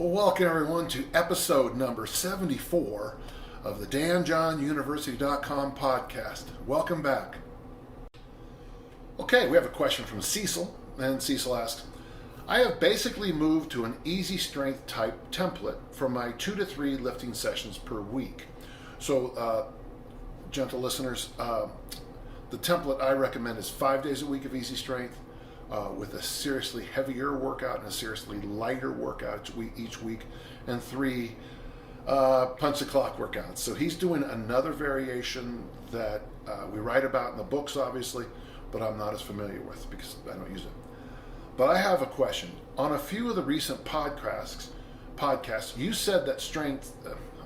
Well, welcome everyone to episode number 74 of the DanJohnUniversity.com podcast. Welcome back. Okay, we have a question from Cecil, and Cecil asks, I have basically moved to an easy strength type template for my 2 to 3 lifting sessions per week. So, gentle listeners, the template I recommend is 5 days a week of easy strength, with a seriously heavier workout and a seriously lighter workout each week, and 3 punch the clock workouts. So he's doing another variation that we write about in the books, obviously, but I'm not as familiar with because I don't use it. But I have a question. On a few of the recent podcasts, you said that strength,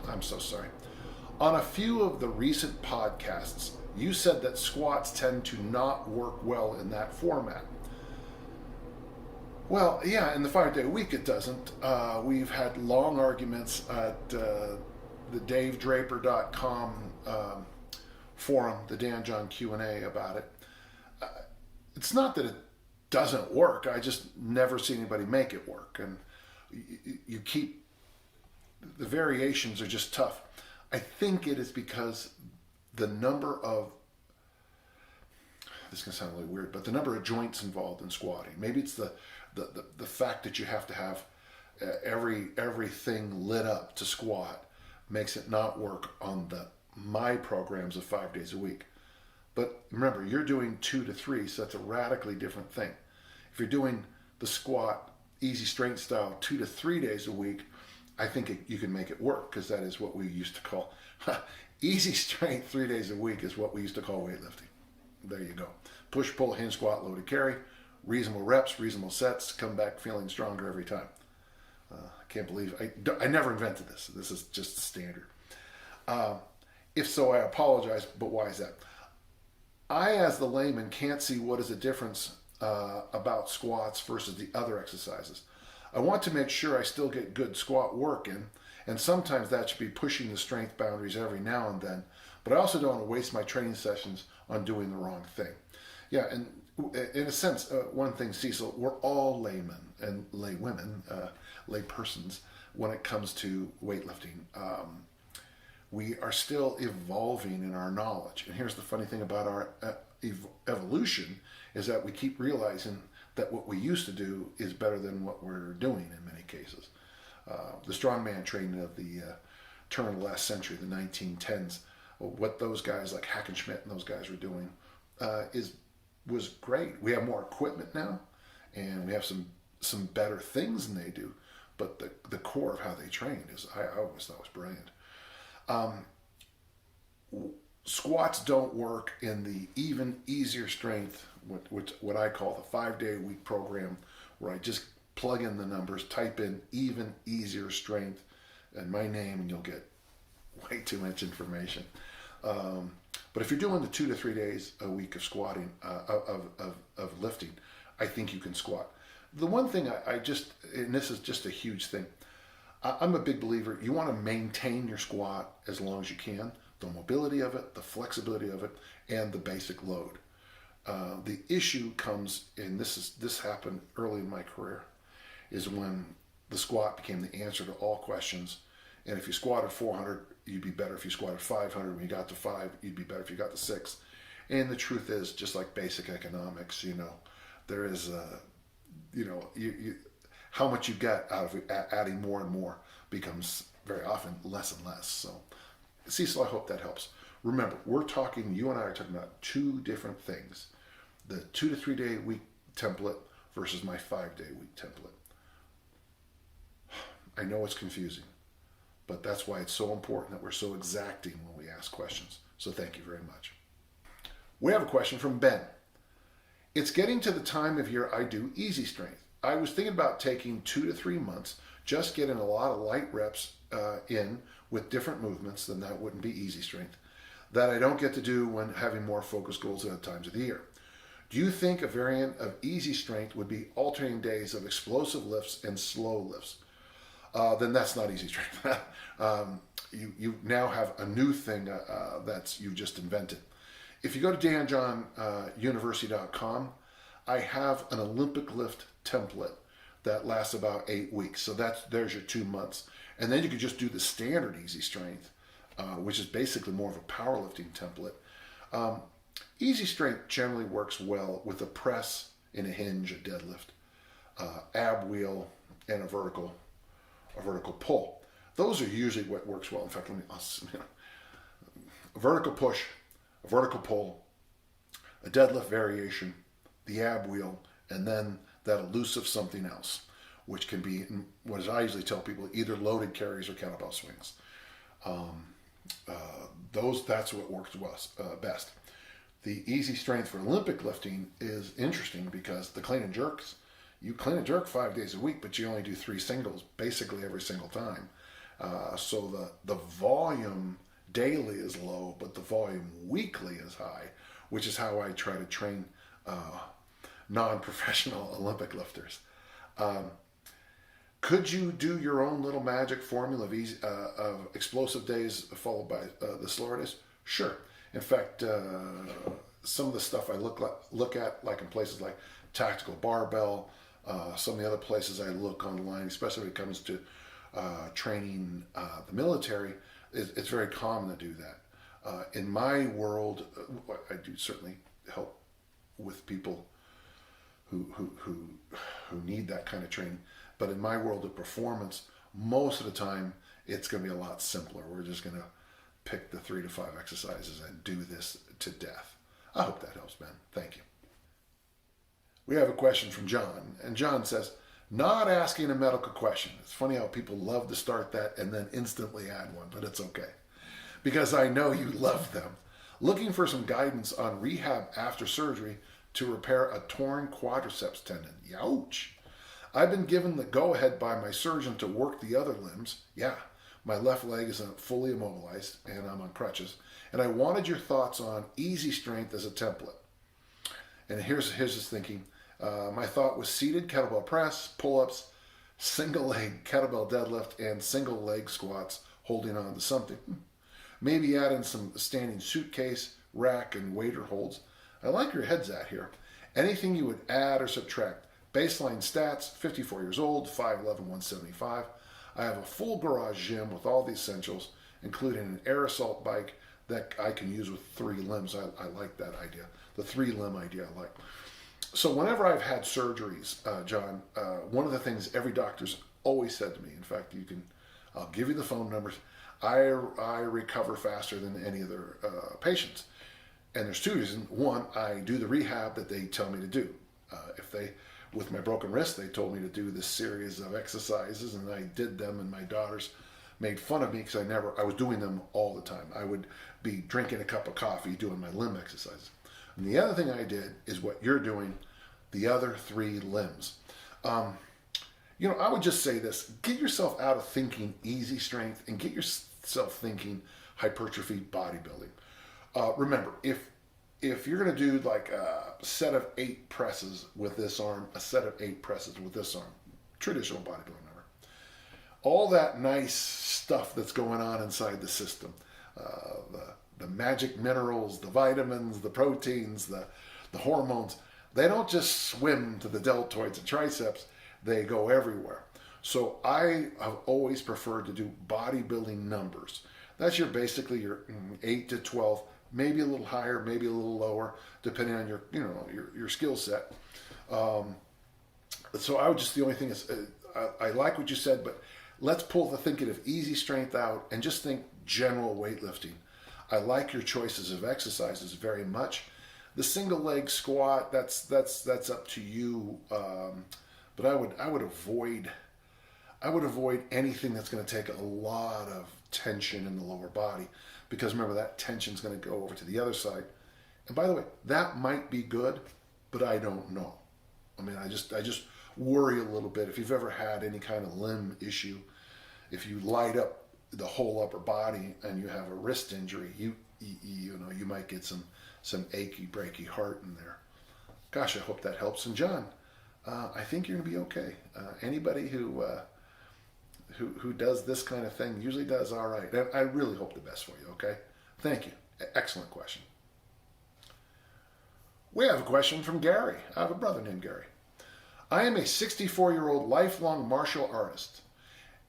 I'm so sorry. On a few of the recent podcasts, you said that squats tend to not work well in that format. Well, yeah, in the 5 day a week it doesn't. We've had long arguments at the DaveDraper.com forum, the Dan John Q&A about it. It's not that it doesn't work. I just never see anybody make it work. And you keep, the variations are just tough. I think it is because the number of, this is going to sound really weird, but the number of joints involved in squatting. Maybe it's the fact that you have to have everything lit up to squat makes it not work on my programs of 5 days a week. But remember, you're doing 2 to 3, so that's a radically different thing. If you're doing the squat easy strength style 2 to 3 days a week, I think you can make it work, because that is what we used to call easy strength 3 days a week is what we used to call weightlifting. There you go. Push, pull, hinge, squat, loaded carry. Reasonable reps, reasonable sets, come back feeling stronger every time. I can't believe, I never invented this. This is just the standard. If so, I apologize, but why is that? I, as the layman, can't see what is the difference about squats versus the other exercises. I want to make sure I still get good squat work in, and sometimes that should be pushing the strength boundaries every now and then, but I also don't want to waste my training sessions on doing the wrong thing. Yeah, and in a sense, one thing, Cecil, we're all laymen and laywomen, laypersons when it comes to weightlifting. We are still evolving in our knowledge. And here's the funny thing about our evolution is that we keep realizing that what we used to do is better than what we're doing in many cases. The strongman training of the turn of the last century, the 1910s, what those guys like Hackenschmidt and those guys were doing was great. We have more equipment now, and we have some better things than they do, but the core of how they trained is, I always thought was brilliant. Squats don't work in the even easier strength, what I call the 5 day a week program, where I just plug in the numbers, type in even easier strength and my name, and you'll get way too much information. But if you're doing the 2 to 3 days a week of squatting, of lifting, I think you can squat. The one thing and this is just a huge thing, I'm a big believer, you want to maintain your squat as long as you can, the mobility of it, the flexibility of it, and the basic load. The issue comes, and this happened early in my career, is when the squat became the answer to all questions. And if you squatted 400, you'd be better if you squatted 500. When you got to 5, you'd be better if you got to 6. And the truth is, just like basic economics, there is, how much you get out of it, adding more and more becomes very often less and less. So, Cecil, I hope that helps. Remember, you and I are talking about 2 different things. The 2 to 3 day week template versus my 5 day week template. I know it's confusing, but that's why it's so important that we're so exacting when we ask questions. So thank you very much. We have a question from Ben. It's getting to the time of year I do easy strength. I was thinking about taking 2 to 3 months, just getting a lot of light reps in with different movements, then that wouldn't be easy strength, that I don't get to do when having more focused goals at times of the year. Do you think a variant of easy strength would be alternating days of explosive lifts and slow lifts? Then that's not easy strength. You now have a new thing that's you've just invented. If you go to DanJohnUniversity.com, I have an Olympic lift template that lasts about 8 weeks. So there's your 2 months. And then you could just do the standard easy strength, which is basically more of a powerlifting template. Easy strength generally works well with a press in a hinge, a deadlift, ab wheel, and a vertical pull. Those are usually what works well. In fact, a vertical push, a vertical pull, a deadlift variation, the ab wheel, and then that elusive something else, which can be, what I usually tell people, either loaded carries or kettlebell swings. That's what works best. The easy strength for Olympic lifting is interesting because the clean and jerks, you clean and jerk 5 days a week, but you only do 3 singles basically every single time. So the volume daily is low, but the volume weekly is high, which is how I try to train non-professional Olympic lifters. Could you do your own little magic formula of explosive days followed by the slower days? Sure. In fact, some of the stuff I look at, like in places like Tactical Barbell, some of the other places I look online, especially when it comes to training the military, it's very common to do that. In my world, I do certainly help with people who need that kind of training. But in my world of performance, most of the time, it's going to be a lot simpler. We're just going to pick the 3 to 5 exercises and do this to death. I hope that helps, Ben. Thank you. We have a question from John. And John says, not asking a medical question. It's funny how people love to start that and then instantly add one, but it's okay. Because I know you love them. Looking for some guidance on rehab after surgery to repair a torn quadriceps tendon. Youch. I've been given the go-ahead by my surgeon to work the other limbs. Yeah, my left leg is fully immobilized and I'm on crutches. And I wanted your thoughts on easy strength as a template. And here's his thinking. My thought was seated kettlebell press, pull-ups, single leg kettlebell deadlift, and single leg squats holding on to something. Maybe add in some standing suitcase, rack, and waiter holds. I like your heads at here. Anything you would add or subtract? Baseline stats, 54 years old, 5'11", 175. I have a full garage gym with all the essentials, including an air assault bike that I can use with 3 limbs. I like that idea. The 3-limb idea I like. So whenever I've had surgeries, John, one of the things every doctor's always said to me, in fact, I'll give you the phone numbers, I recover faster than any other patients. And there's 2 reasons. One, I do the rehab that they tell me to do. With my broken wrist, they told me to do this series of exercises, and I did them, and my daughters made fun of me because I was doing them all the time. I would be drinking a cup of coffee, doing my limb exercises. And the other thing I did is what you're doing, the other 3 limbs. I would just say this, get yourself out of thinking easy strength and get yourself thinking hypertrophy bodybuilding. Remember, if you're going to do like a set of 8 presses with this arm, a set of 8 presses with this arm, traditional bodybuilding number, all that nice stuff that's going on inside the system, the magic minerals, the vitamins, the proteins, the hormones, they don't just swim to the deltoids and triceps, they go everywhere. So I have always preferred to do bodybuilding numbers. That's basically your 8 to 12, maybe a little higher, maybe a little lower, depending on your skill set. So I would just, the only thing is, I like what you said, but let's pull the thinking of easy strength out and just think general weightlifting. I like your choices of exercises very much. The single leg squat, that's up to you. But I would avoid anything that's going to take a lot of tension in the lower body, because remember, that tension is going to go over to the other side. And by the way, that might be good, but I don't know. I mean, I just worry a little bit. If you've ever had any kind of limb issue, if you light up the whole upper body and you have a wrist injury, you might get some achy breaky heart in there. Gosh, I hope that helps. And John, I think you're gonna be okay. Anybody who does this kind of thing usually does all right. I really hope the best for you. Okay, thank you. Excellent question. We have a question from Gary. I have a brother named Gary. I am a 64-year-old lifelong martial artist,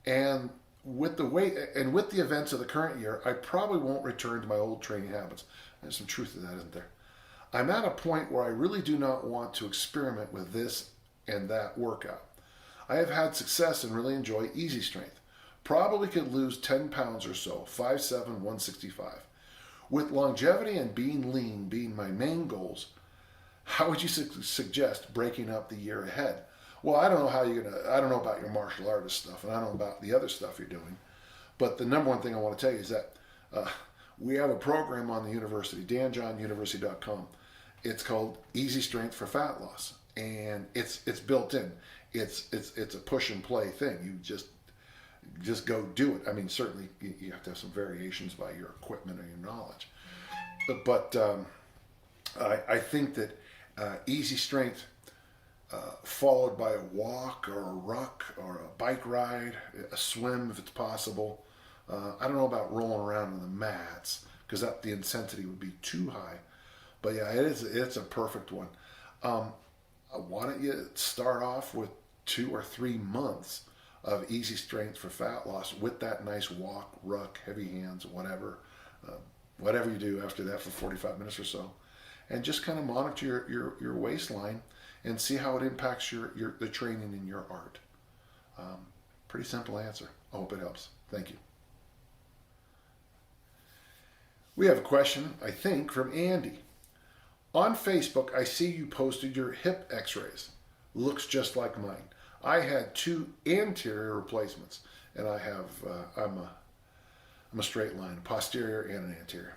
and with the events of the current year, I probably won't return to my old training habits. There's some truth to that, isn't there? I'm at a point where I really do not want to experiment with this and that workout. I have had success and really enjoy easy strength. Probably could lose 10 pounds or so, 5'7", 165. With longevity and being lean being my main goals, how would you suggest breaking up the year ahead? Well, I don't know about your martial artist stuff, and I don't know about the other stuff you're doing. But the number one thing I want to tell you is that we have a program on the university, danjohnuniversity.com. It's called Easy Strength for Fat Loss, and it's built in. It's a push and play thing. You just go do it. I mean, certainly you have to have some variations by your equipment or your knowledge, but I think that easy strength followed by a walk or a ruck or a bike ride, a swim if it's possible. I don't know about rolling around on the mats because the intensity would be too high. But yeah, it's a perfect one. Why don't you start off with 2 or 3 months of easy strength for fat loss with that nice walk, ruck, heavy hands, whatever you do after that for 45 minutes or so, and just kind of monitor your waistline and see how it impacts the training in your art. Pretty simple answer. I hope it helps. Thank you. We have a question, I think, from Andy. On Facebook, I see you posted your hip x-rays. Looks just like mine. I had 2 anterior replacements, and I'm a straight line, a posterior and an anterior.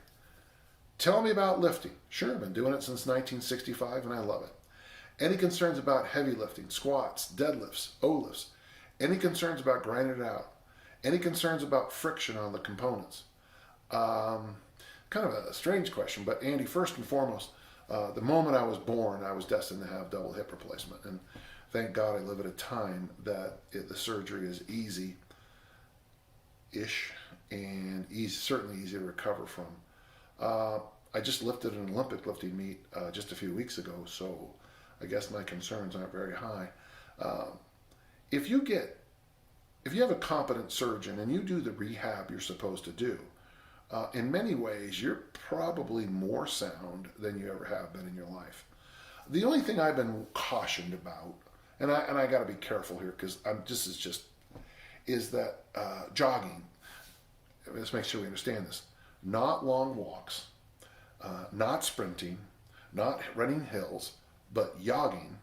Tell me about lifting. Sure, I've been doing it since 1965, and I love it. Any concerns about heavy lifting, squats, deadlifts, O-lifts? Any concerns about grinding it out? Any concerns about friction on the components? Kind of a strange question, but Andy, first and foremost, the moment I was born, I was destined to have double hip replacement, and thank God I live at a time that the surgery is easy-ish and certainly easy to recover from. I just lifted an Olympic lifting meet just a few weeks ago, so I guess my concerns aren't very high. If you have a competent surgeon and you do the rehab you're supposed to do, in many ways, you're probably more sound than you ever have been in your life. The only thing I've been cautioned about, and I got to be careful here because is that jogging. Let's make sure we understand this. Not long walks, not sprinting, not running hills, but jogging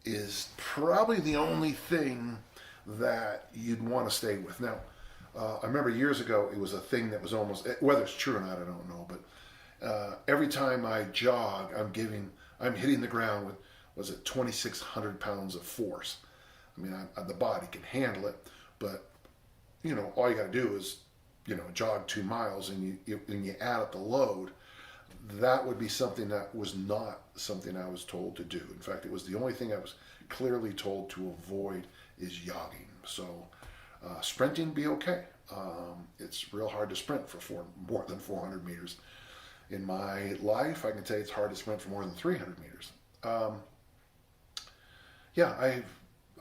is probably the only thing that you'd want to stay with. Now, I remember years ago, it was a thing that was almost, whether it's true or not, I don't know, but every time I jog, I'm hitting the ground with, 2,600 pounds of force. I mean, the body can handle it, but, all you got to do is, jog 2 miles and you add up the load. That would be something that was not something I was told to do. In fact, it was the only thing I was clearly told to avoid is jogging. So sprinting be okay. It's real hard to sprint for more than 400 meters. In my life, I can tell you it's hard to sprint for more than 300 meters. I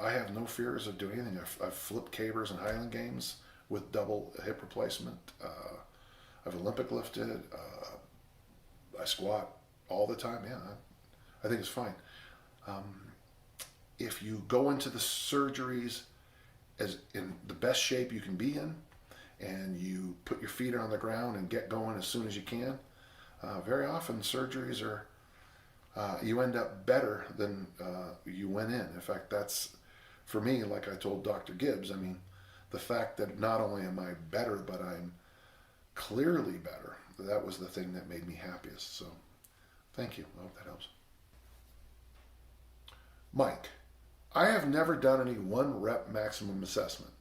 have no fears of doing anything. I've flipped cavers in Highland Games with double hip replacement. I've Olympic lifted. I squat all the time. Yeah, I think it's fine. If you go into the surgeries as in the best shape you can be in, and you put your feet on the ground and get going as soon as you can, very often surgeries are, you end up better than you went in. In fact, that's, for me, like I told Dr. Gibbs, I mean, the fact that not only am I better, but I'm clearly better, that was the thing that made me happiest. So thank you. I hope that helps. Mike, I have never done any 1 rep maximum assessment.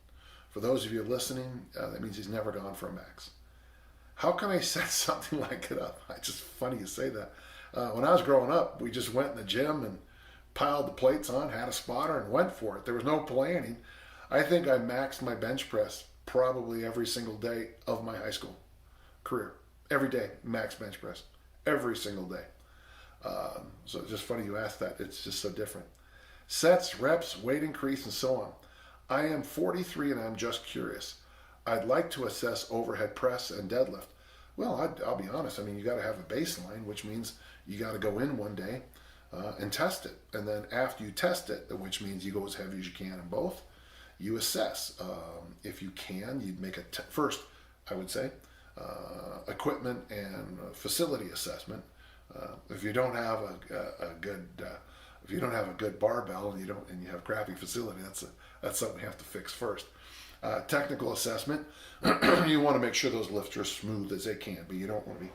For those of you listening, that means he's never gone for a max. How can I set something like it up? It's just funny you say that. When I was growing up, we just went in the gym and piled the plates on, had a spotter, and went for it. There was no planning. I think I maxed my bench press probably every single day of my high school career. Every day, max bench press. Every single day. So it's just funny you asked that. It's just so different. Sets, reps, weight increase, and so on. I am 43 and I'm just curious. I'd like to assess overhead press and deadlift. Well, I'll be honest. I mean, you got to have a baseline, which means you got to go in one day and test it. And then after you test it, which means you go as heavy as you can in both, you assess. If you can, you'd make first, I would say, equipment and facility assessment. If you don't have a good if you don't have a good barbell and you have crappy facility, that's something we have to fix first. Technical assessment, you want to make sure those lifts are as smooth as they can be. You don't want to be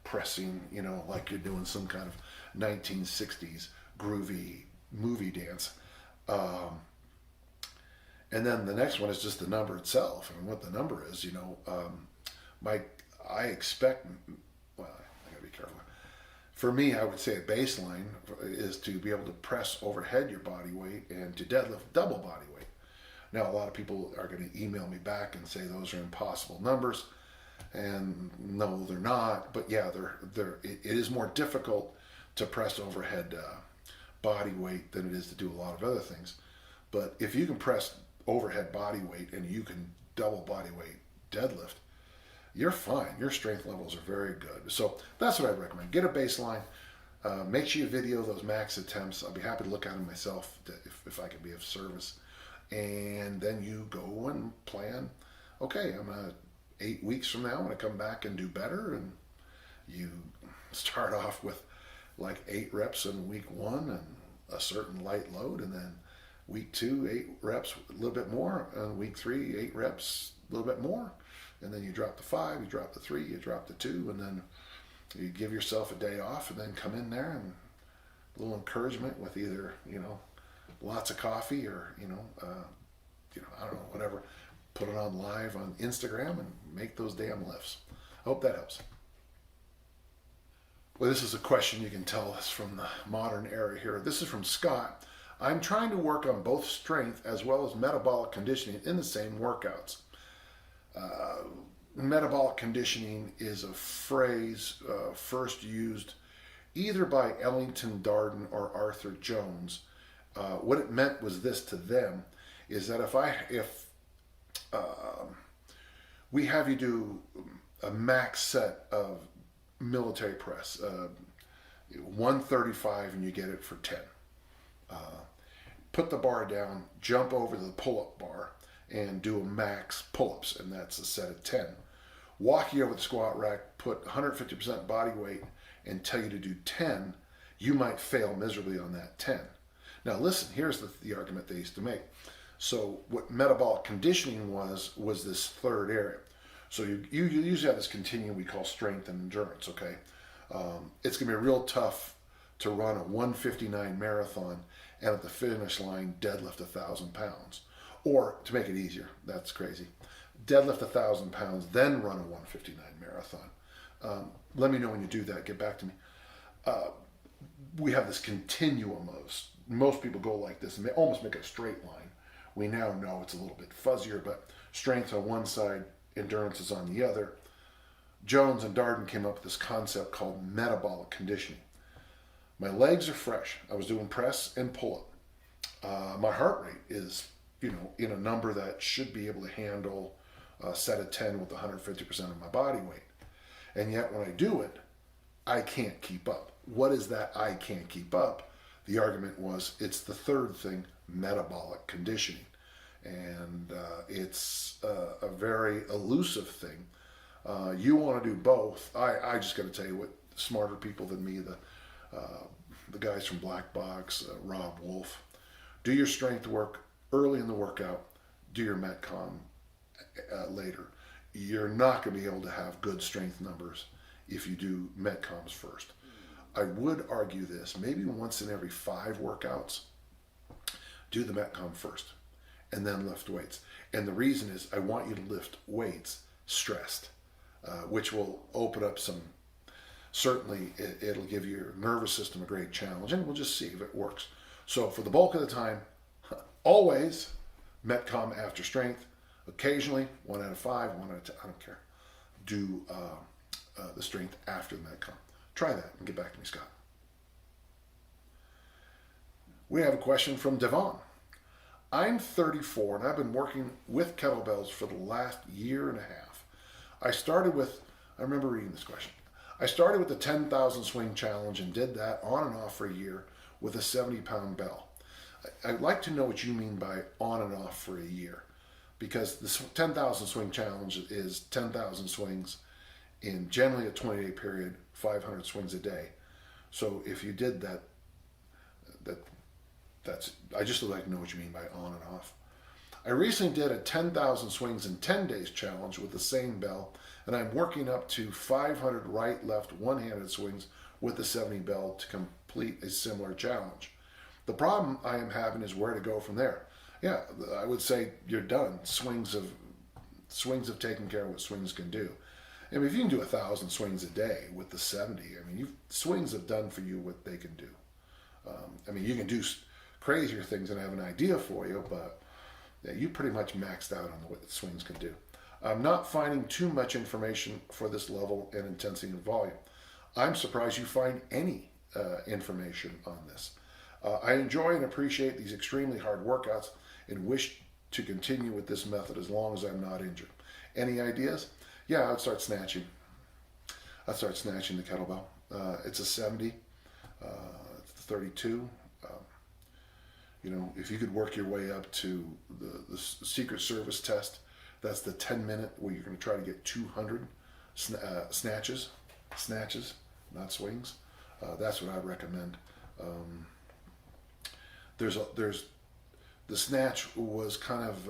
pressing, like you're doing some kind of 1960s groovy movie dance. And then the next one is just the number itself. And what the number is, I expect, well, I gotta be careful. For me, I would say a baseline is to be able to press overhead your body weight and to deadlift double body weight. Now, a lot of people are going to email me back and say those are impossible numbers, and no, they're not. But yeah, it is more difficult to press overhead body weight than it is to do a lot of other things. But if you can press overhead body weight and you can double body weight deadlift, you're fine. Your strength levels are very good. So that's what I'd recommend. Get a baseline. Make sure you video those max attempts. I'll be happy to look at them myself if I can be of service. And then you go and plan, okay, I'm going to 8 weeks from now, I'm going to come back and do better. And you start off with like 8 reps in week 1 and a certain light load. And then week 2, 8 reps, a little bit more. And week 3, 8 reps, a little bit more. And then you drop to 5, you drop to 3, you drop to 2. And then you give yourself a day off and then come in there and a little encouragement with either, lots of coffee or, I don't know, whatever. Put it on live on Instagram and make those damn lifts. I hope that helps. Well, this is a question you can tell us from the modern era here. This is from Scott. I'm trying to work on both strength as well as metabolic conditioning in the same workouts. Metabolic conditioning is a phrase first used either by Ellington Darden or Arthur Jones. What it meant was this to them, is that if we have you do a max set of military press, 135 and you get it for 10. Put the bar down, jump over the pull-up bar and do a max pull-ups, and that's a set of 10. Walk you over the squat rack, put 150% body weight and tell you to do 10, you might fail miserably on that 10. Now listen, here's the argument they used to make. So what metabolic conditioning was this third area. So you usually have this continuum we call strength and endurance, okay? It's going to be real tough to run a 159 marathon and at the finish line deadlift 1,000 pounds. Or, to make it easier, that's crazy, deadlift 1,000 pounds, then run a 159 marathon. Let me know when you do that. Get back to me. We have this continuum of, most people go like this and they almost make a straight line. We now know it's a little bit fuzzier, but strength on one side, endurance is on the other. Jones and Darden came up with this concept called metabolic conditioning. My legs are fresh. I was doing press and pull-up. My heart rate is, in a number that should be able to handle a set of 10 with 150% of my body weight. And yet when I do it, I can't keep up. What is that I can't keep up? The argument was it's the third thing, metabolic conditioning. And it's a very elusive thing. You want to do both. I just got to tell you what smarter people than me, the guys from Black Box, Rob Wolf, do your strength work early in the workout, do your Metcon later. You're not going to be able to have good strength numbers if you do Metcons first. I would argue this, maybe once in every 5 workouts, do the Metcon first and then lift weights. And the reason is I want you to lift weights stressed, which will open up some, certainly it'll give your nervous system a great challenge, and we'll just see if it works. So for the bulk of the time, always Metcon after strength, occasionally 1 out of 5, 1 out of 10, I don't care. Do the strength after the Metcon. Try that and get back to me, Scott. We have a question from Devon. I'm 34 and I've been working with kettlebells for the last year and a half. I remember reading this question. I started with the 10,000 swing challenge and did that on and off for a year with a 70-pound bell. I'd like to know what you mean by on and off for a year, because the 10,000 swing challenge is 10,000 swings in generally a 20-day period, 500 swings a day. So if you did that, I just would like to know what you mean by on and off. I recently did a 10,000 swings in 10 days challenge with the same bell, and I'm working up to 500 right, left, one-handed swings with the 70 bell to complete a similar challenge. The problem I am having is where to go from there. Yeah, I would say you're done. Swings have taken care of what swings can do. I mean, if you can do 1,000 swings a day with the 70, I mean, swings have done for you what they can do. I mean, you can do crazier things and I have an idea for you, but yeah, you pretty much maxed out on what the swings can do. I'm not finding too much information for this level and intensity and volume. I'm surprised you find any information on this. I enjoy and appreciate these extremely hard workouts and wish to continue with this method as long as I'm not injured. Any ideas? Yeah, I'd start snatching. I'd start snatching the kettlebell. It's a 70, it's 32. You know, if you could work your way up to the Secret Service test, that's the 10-minute where you're going to try to get 200 snatches, not swings. That's what I recommend. The snatch was kind of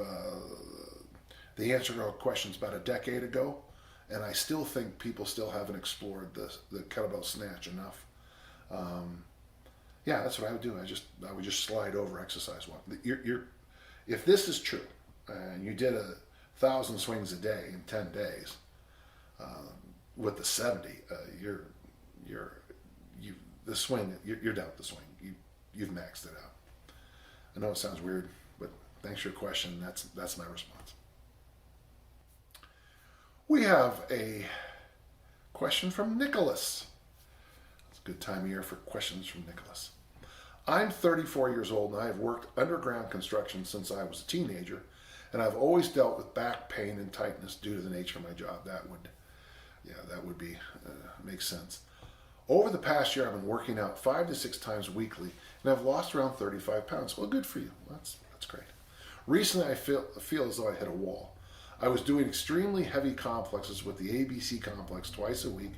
the answer to our questions about a decade ago, and I still think people still haven't explored the kettlebell snatch enough. Yeah, that's what I would do. I would just slide over exercise one. If this is true, and you did 1,000 swings a day in 10 days with the 70, you're done with the swing. You've maxed it out. I know it sounds weird, but thanks for your question. That's my response. We have a question from Nicholas. It's a good time of year for questions from Nicholas. I'm 34 years old and I have worked underground construction since I was a teenager, and I've always dealt with back pain and tightness due to the nature of my job. That would be makes sense. Over the past year, I've been working out 5 to 6 times weekly, and I've lost around 35 pounds. Well, good for you. That's great. Recently, I feel as though I hit a wall. I was doing extremely heavy complexes with the ABC complex twice a week,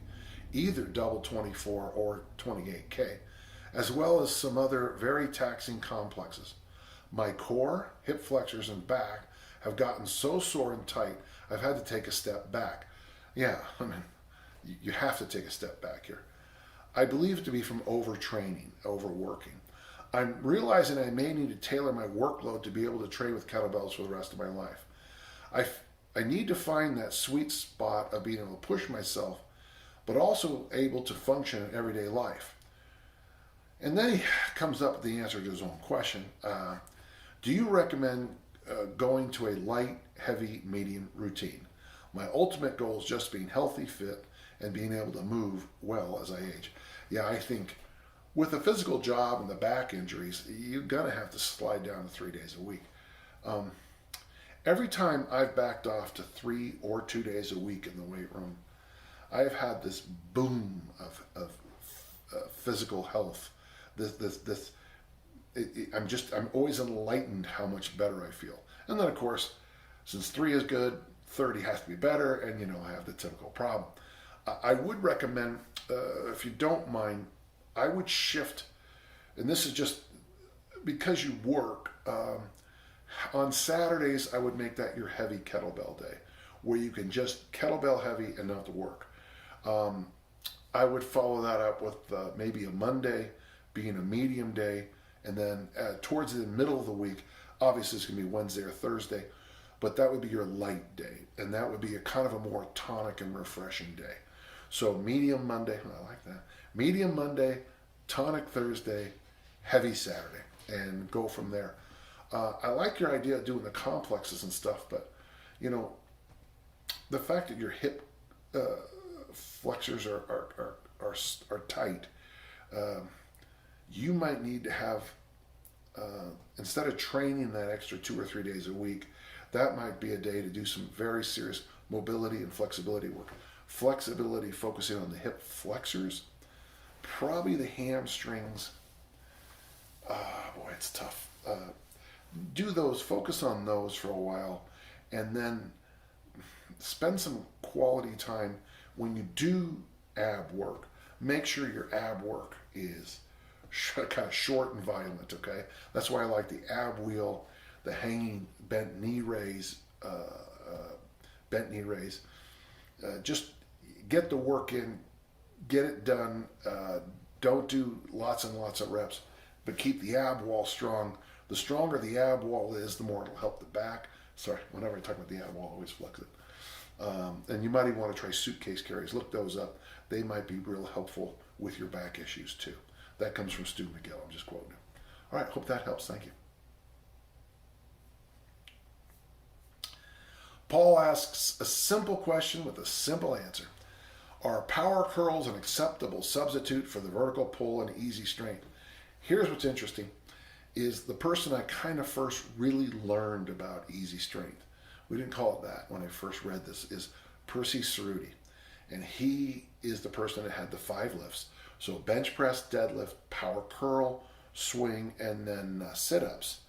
either double 24 or 28K, as well as some other very taxing complexes. My core, hip flexors, and back have gotten so sore and tight, I've had to take a step back. Yeah, I mean, you have to take a step back here. I believe it to be from overtraining, overworking. I'm realizing I may need to tailor my workload to be able to train with kettlebells for the rest of my life. I need to find that sweet spot of being able to push myself, but also able to function in everyday life. And then he comes up with the answer to his own question. Do you recommend going to a light, heavy, medium routine? My ultimate goal is just being healthy, fit, and being able to move well as I age. Yeah, I think with a physical job and the back injuries, you're going to have to slide down to 3 days a week. Every time I've backed off to 3 or 2 days a week in the weight room, I've had this boom of physical health. I'm always enlightened how much better I feel. And then, of course, since 3 is good, 30 has to be better, and I have the typical problem. I would recommend, if you don't mind, I would shift, and this is just because you work, on Saturdays I would make that your heavy kettlebell day, where you can just kettlebell heavy and not to work. I would follow that up with maybe a Monday being a medium day, and then towards the middle of the week, obviously it's going to be Wednesday or Thursday, but that would be your light day, and that would be a kind of a more tonic and refreshing day. So medium Monday, I like that. Medium Monday, tonic Thursday, heavy Saturday, and go from there. I like your idea of doing the complexes and stuff, but the fact that your hip flexors are tight, you might need to have instead of training that extra 2 or 3 days a week, that might be a day to do some very serious mobility and flexibility work. Flexibility focusing on the hip flexors, probably the hamstrings. Boy, it's tough. Do those, focus on those for a while, and then spend some quality time when you do ab work. Make sure your ab work is kind of short and violent, okay? That's why I like the ab wheel, the hanging bent knee raise, just get the work in, get it done. Don't do lots and lots of reps, but keep the ab wall strong. The stronger the ab wall is, the more it'll help the back. Sorry, whenever I talk about the ab wall, I always flex it. And you might even want to try suitcase carries. Look those up. They might be real helpful with your back issues too. That comes from Stu McGill. I'm just quoting him. All right, hope that helps. Thank you. Paul asks a simple question with a simple answer. Are power curls an acceptable substitute for the vertical pull and easy strength? Here's what's interesting, is the person I kind of first really learned about easy strength, we didn't call it that when I first read this, is Percy Cerruti. And he is the person that had the 5 lifts. So bench press, deadlift, power curl, swing, and then sit-ups,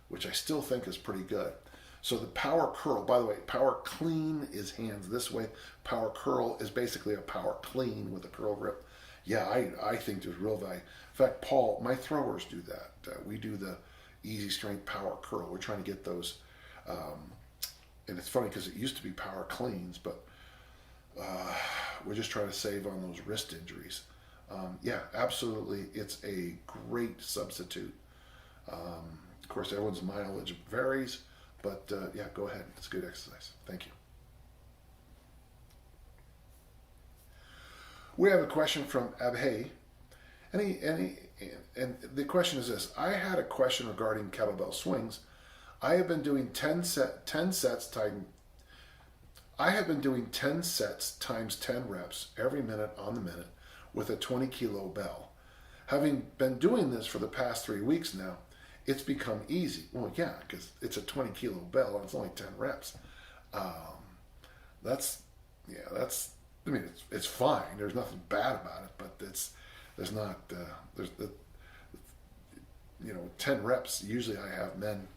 which I still think is pretty good. So the power curl, by the way, power clean is hands this way. Power curl is basically a power clean with a curl grip. Yeah, I think there's real value. In fact, Paul, my throwers do that. We do the easy strength power curl. We're trying to get those, and it's funny because it used to be power cleans, but we're just trying to save on those wrist injuries. Yeah, absolutely, it's a great substitute. Of course, everyone's mileage varies, but yeah, go ahead. It's good exercise. Thank you. We have a question from Abhay. And the question is this. I had a question regarding kettlebell swings. I have been doing 10 sets times 10 reps every minute on the minute with a 20 kilo bell. Having been doing this for the past 3 weeks now, it's become easy. Well, yeah, because it's a 20 kilo bell and it's only 10 reps. I mean, it's fine. There's nothing bad about it, but there's 10 reps. Usually I have men,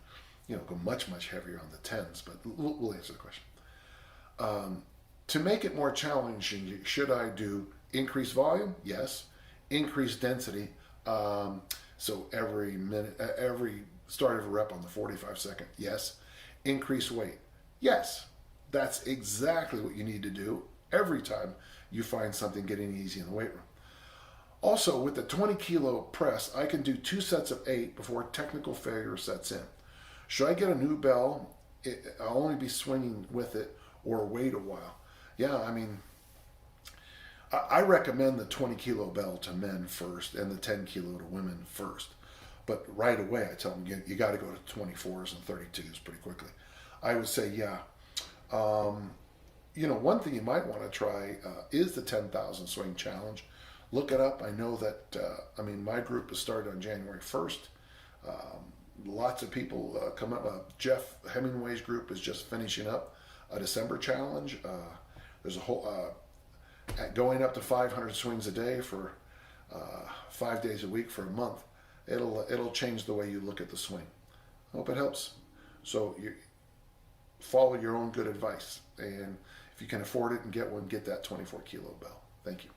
go much, much heavier on the 10s, but we'll answer the question. To make it more challenging, should I do increased volume? Yes. Increased density. So every start of a rep on the 45-second, yes. Increase weight, yes. That's exactly what you need to do every time you find something getting easy in the weight room. Also, with the 20 kilo press, I can do 2 sets of 8 before technical failure sets in. Should I get a new bell? I'll only be swinging with it or wait a while. Yeah, I mean, I recommend the 20 kilo bell to men first and the 10 kilo to women first. But right away, I tell them you got to go to 24s and 32s pretty quickly. I would say, yeah. One thing you might want to try is the 10,000 swing challenge. Look it up. I know that, my group has started on January 1st. Lots of people come up. Jeff Hemingway's group is just finishing up a December challenge. There's a whole, going up to 500 swings a day for 5 days a week for a month. It'll change the way you look at the swing. I hope it helps. So you follow your own good advice. And if you can afford it and get one, get that 24 kilo bell. Thank you.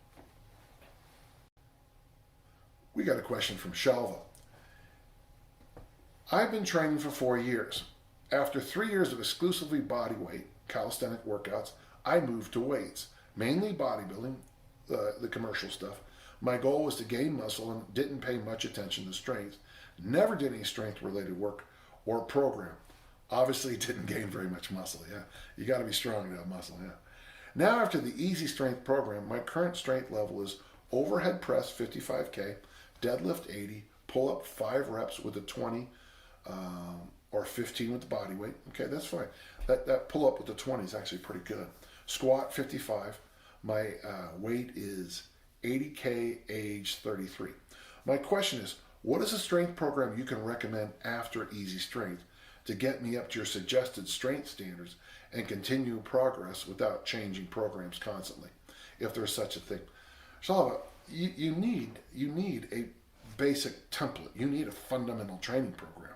We got a question from Shalva. I've been training for 4 years. After 3 years of exclusively body weight calisthenic workouts, I moved to weights, mainly bodybuilding, the commercial stuff. My goal was to gain muscle and didn't pay much attention to strength. Never did any strength-related work or program. Obviously didn't gain very much muscle, yeah. You got to be strong to have muscle, yeah. Now after the Easy Strength program, my current strength level is overhead press 55K, deadlift 80, pull up 5 reps with a 20 or 15 with the body weight. Okay, that's fine. That pull up with the 20 is actually pretty good. Squat 55. My weight is 80K, age 33. My question is, What is a strength program you can recommend after Easy Strength to get me up to your suggested strength standards and continue progress without changing programs constantly, if there's such a thing? So you need a basic template. You need a fundamental training program.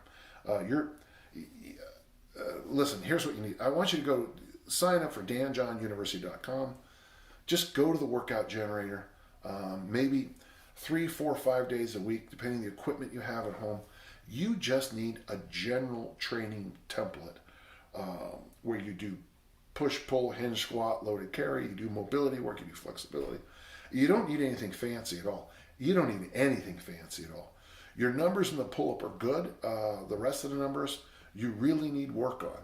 Listen, here's what you need. I want you to go sign up for danjohnuniversity.com. Just go to the workout generator, maybe 3, 4, 5 days a week, depending on the equipment you have at home. You just need a general training template where you do push, pull, hinge, squat, loaded carry, you do mobility work, you do flexibility. You don't need anything fancy at all. You don't need anything fancy at all. Your numbers in the pull-up are good. The rest of the numbers, you really need work on.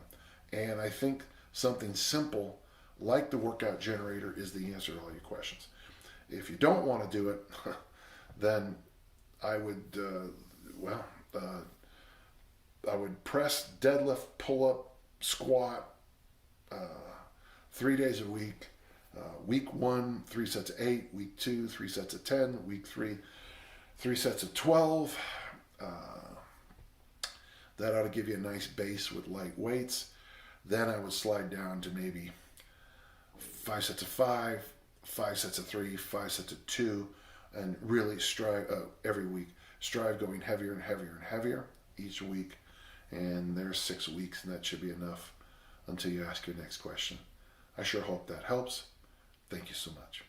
And I think something simple like the workout generator is the answer to all your questions. If you don't want to do it, then I would, I would press, deadlift, pull-up, squat 3 days a week. Week 1, 3 sets of 8. Week 2, 3 sets of 10. Week 3, 3 sets of 12. That ought to give you a nice base with light weights. Then I would slide down to maybe 5 sets of 5, 5 sets of 3, 5 sets of 2, and really strive every week. Strive going heavier and heavier and heavier each week. And there's 6 weeks, and that should be enough until you ask your next question. I sure hope that helps. Thank you so much.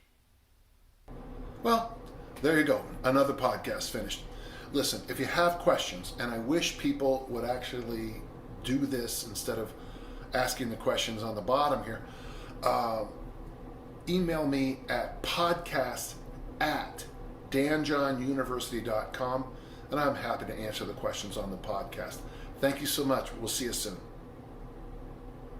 Well, there you go. Another podcast finished. Listen, if you have questions, and I wish people would actually do this instead of asking the questions on the bottom here, email me at podcast@danjohnuniversity.com, and I'm happy to answer the questions on the podcast. Thank you so much. We'll see you soon.